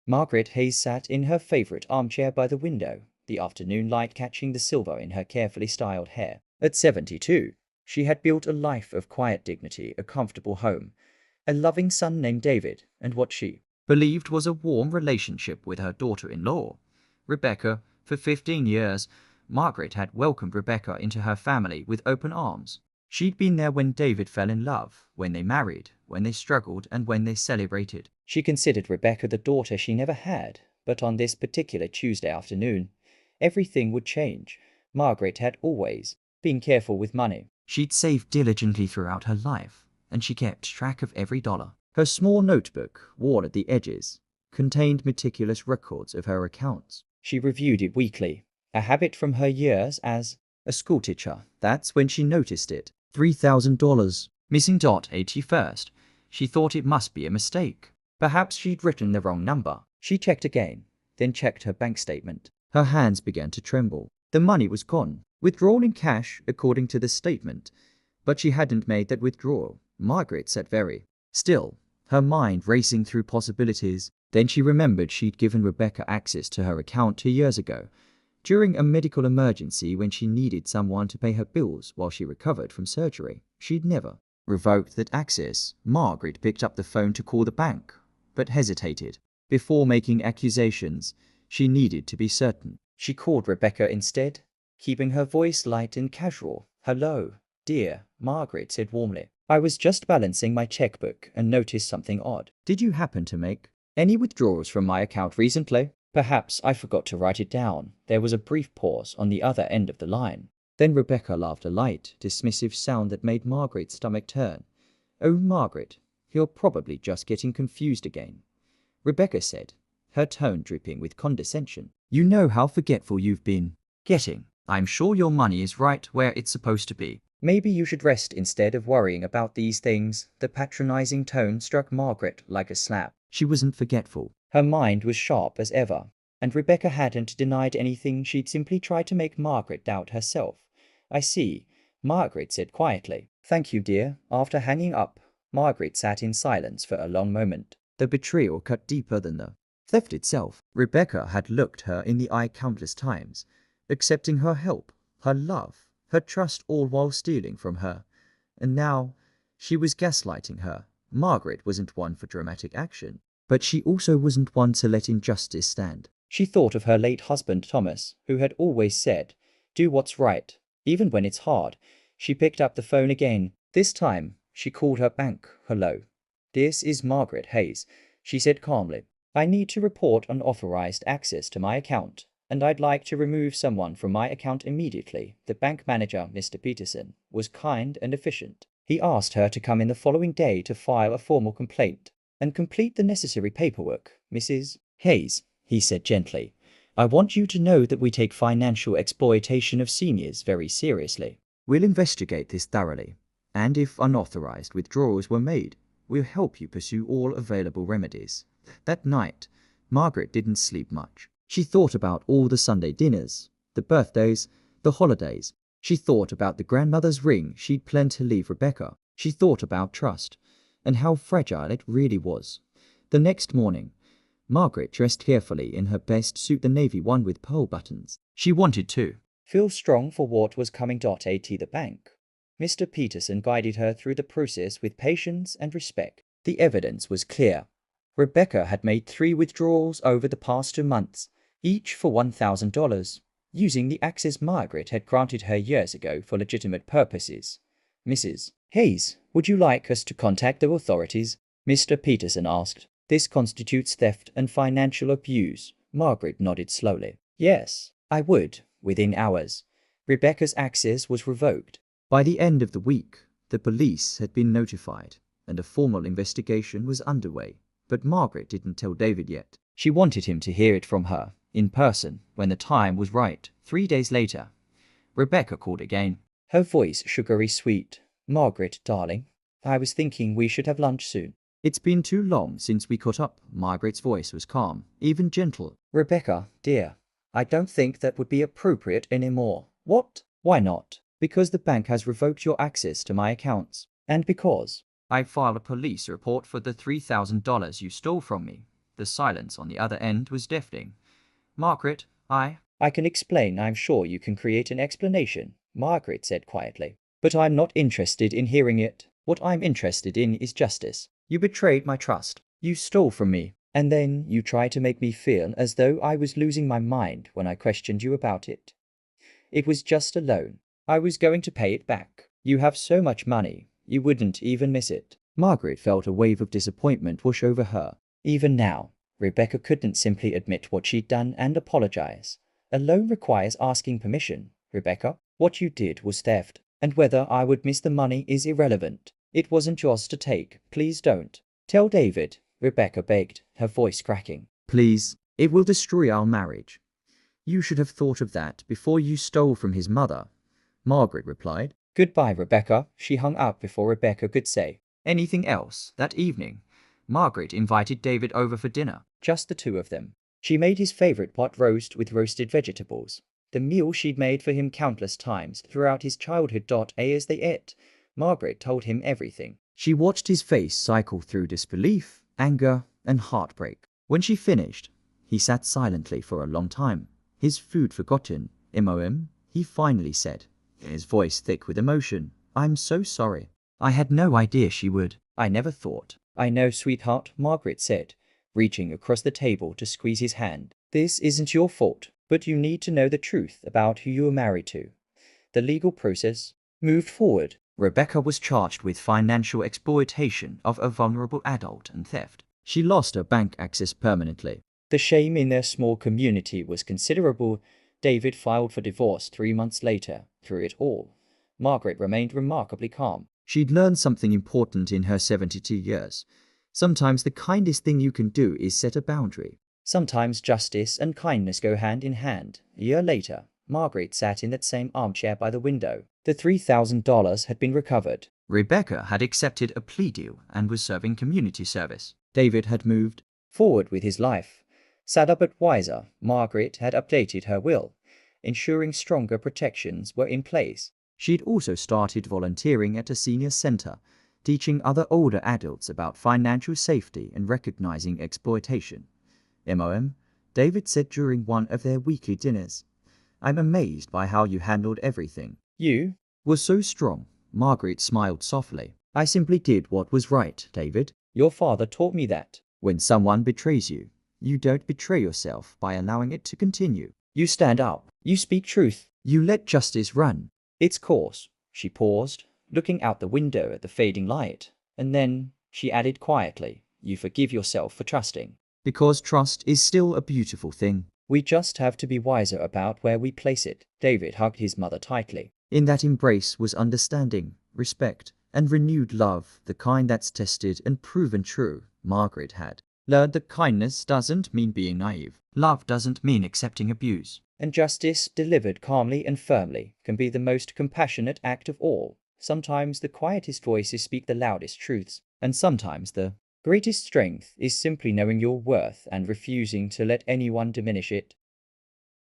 Margaret Hayes sat in her favorite armchair by the window, the afternoon light catching the silver in her carefully styled hair. At 72, she had built a life of quiet dignity, a comfortable home, a loving son named David, and what she believed was a warm relationship with her daughter-in-law, Rebecca. For 15 years, Margaret had welcomed Rebecca into her family with open arms. She'd been there when David fell in love, when they married, when they struggled, and when they celebrated. She considered Rebecca the daughter she never had, but on this particular Tuesday afternoon, everything would change. Margaret had always been careful with money. She'd saved diligently throughout her life, and she kept track of every dollar. Her small notebook, worn at the edges, contained meticulous records of her accounts. She reviewed it weekly, a habit from her years as a schoolteacher. That's when she noticed it. $3,000 missing. 81st. She thought it must be a mistake. Perhaps she'd written the wrong number. She checked again, then checked her bank statement. Her hands began to tremble. The money was gone, withdrawn in cash according to the statement, but she hadn't made that withdrawal. Margaret sat very still, her mind racing through possibilities. Then she remembered she'd given Rebecca access to her account 2 years ago, during a medical emergency when she needed someone to pay her bills while she recovered from surgery. She'd never revoked that access. Margaret picked up the phone to call the bank, but hesitated. Before making accusations, she needed to be certain. She called Rebecca instead, keeping her voice light and casual. "Hello, dear," Margaret said warmly. "I was just balancing my checkbook and noticed something odd. Did you happen to make any withdrawals from my account recently? Perhaps I forgot to write it down." There was a brief pause on the other end of the line. Then Rebecca laughed, a light, dismissive sound that made Margaret's stomach turn. "Oh, Margaret, you're probably just getting confused again," Rebecca said, her tone dripping with condescension. "You know how forgetful you've been getting. I'm sure your money is right where it's supposed to be. Maybe you should rest instead of worrying about these things." The patronizing tone struck Margaret like a slap. She wasn't forgetful. Her mind was sharp as ever, and Rebecca hadn't denied anything. She'd simply tried to make Margaret doubt herself. "I see," Margaret said quietly. "Thank you, dear." After hanging up, Margaret sat in silence for a long moment. The betrayal cut deeper than the theft itself. Rebecca had looked her in the eye countless times, accepting her help, her love, her trust, all while stealing from her. And now she was gaslighting her. Margaret wasn't one for dramatic action, but she also wasn't one to let injustice stand. She thought of her late husband Thomas, who had always said, "Do what's right, even when it's hard." She picked up the phone again. This time, she called her bank. "Hello. This is Margaret Hayes," she said calmly. "I need to report unauthorized access to my account, and I'd like to remove someone from my account immediately." The bank manager, Mr. Peterson, was kind and efficient. He asked her to come in the following day to file a formal complaint and complete the necessary paperwork. "Mrs. Hayes," he said gently, "I want you to know that we take financial exploitation of seniors very seriously. We'll investigate this thoroughly, and if unauthorized withdrawals were made, we'll help you pursue all available remedies." That night, Margaret didn't sleep much. She thought about all the Sunday dinners, the birthdays, the holidays. She thought about the grandmother's ring she'd planned to leave Rebecca. She thought about trust, and how fragile it really was. The next morning, Margaret dressed carefully in her best suit, the navy one with pearl buttons. She wanted to feel strong for what was coming. At the bank, Mr. Peterson guided her through the process with patience and respect. The evidence was clear. Rebecca had made 3 withdrawals over the past 2 months, each for $1,000, using the access Margaret had granted her years ago for legitimate purposes. "Mrs. Hayes, would you like us to contact the authorities?" Mr. Peterson asked. "This constitutes theft and financial abuse." Margaret nodded slowly. "Yes, I would." Within hours, Rebecca's access was revoked. By the end of the week, the police had been notified, and a formal investigation was underway. But Margaret didn't tell David yet. She wanted him to hear it from her, in person, when the time was right. 3 days later, Rebecca called again, her voice sugary sweet. "Margaret, darling, I was thinking we should have lunch soon." "It's been too long since we caught up." Margaret's voice was calm, even gentle. "Rebecca, dear, I don't think that would be appropriate anymore." "What? Why not?" "Because the bank has revoked your access to my accounts, and because I filed a police report for the $3,000 you stole from me." The silence on the other end was deafening. Margaret, I can explain. I'm sure you can create an explanation, Margaret said quietly. But I'm not interested in hearing it. What I'm interested in is justice. You betrayed my trust. You stole from me. And then you tried to make me feel as though I was losing my mind when I questioned you about it. It was just a loan. I was going to pay it back. You have so much money, you wouldn't even miss it. Margaret felt a wave of disappointment wash over her. Even now, Rebecca couldn't simply admit what she'd done and apologize. A loan requires asking permission. Rebecca, what you did was theft, and whether I would miss the money is irrelevant. It wasn't yours to take. Please don't. Tell David, Rebecca begged, her voice cracking. Please, it will destroy our marriage. You should have thought of that before you stole from his mother, Margaret replied. Goodbye, Rebecca. She hung up before Rebecca could say anything else. That evening, Margaret invited David over for dinner, just the two of them. She made his favorite pot roast with roasted vegetables, the meal she'd made for him countless times throughout his childhood. As they ate, Margaret told him everything. She watched his face cycle through disbelief, anger, and heartbreak. When she finished, he sat silently for a long time, his food forgotten. He finally said, his voice thick with emotion, I'm so sorry. I had no idea she would. I never thought. I know, sweetheart, Margaret said, reaching across the table to squeeze his hand. This isn't your fault, but you need to know the truth about who you were married to. The legal process moved forward. Rebecca was charged with financial exploitation of a vulnerable adult and theft. She lost her bank access permanently. The shame in their small community was considerable. David filed for divorce 3 months later. Through it all, Margaret remained remarkably calm. She'd learned something important in her 72 years. Sometimes the kindest thing you can do is set a boundary. Sometimes justice and kindness go hand in hand. A year later, Margaret sat in that same armchair by the window. The $3,000 had been recovered. Rebecca had accepted a plea deal and was serving community service. David had moved forward with his life. Sadder but wiser, Margaret had updated her will, ensuring stronger protections were in place. She'd also started volunteering at a senior center, teaching other older adults about financial safety and recognizing exploitation. David said during one of their weekly dinners, I'm amazed by how you handled everything. You were so strong. Margaret smiled softly. I simply did what was right, David. Your father taught me that. When someone betrays you, you don't betray yourself by allowing it to continue. You stand up. You speak truth. You let justice run its course. She paused, looking out the window at the fading light, and then she added quietly, you forgive yourself for trusting. Because trust is still a beautiful thing. We just have to be wiser about where we place it. David hugged his mother tightly. In that embrace was understanding, respect, and renewed love, the kind that's tested and proven true. Margaret had learned that kindness doesn't mean being naive. Love doesn't mean accepting abuse. And justice, delivered calmly and firmly, can be the most compassionate act of all. Sometimes the quietest voices speak the loudest truths, and sometimes the greatest strength is simply knowing your worth and refusing to let anyone diminish it.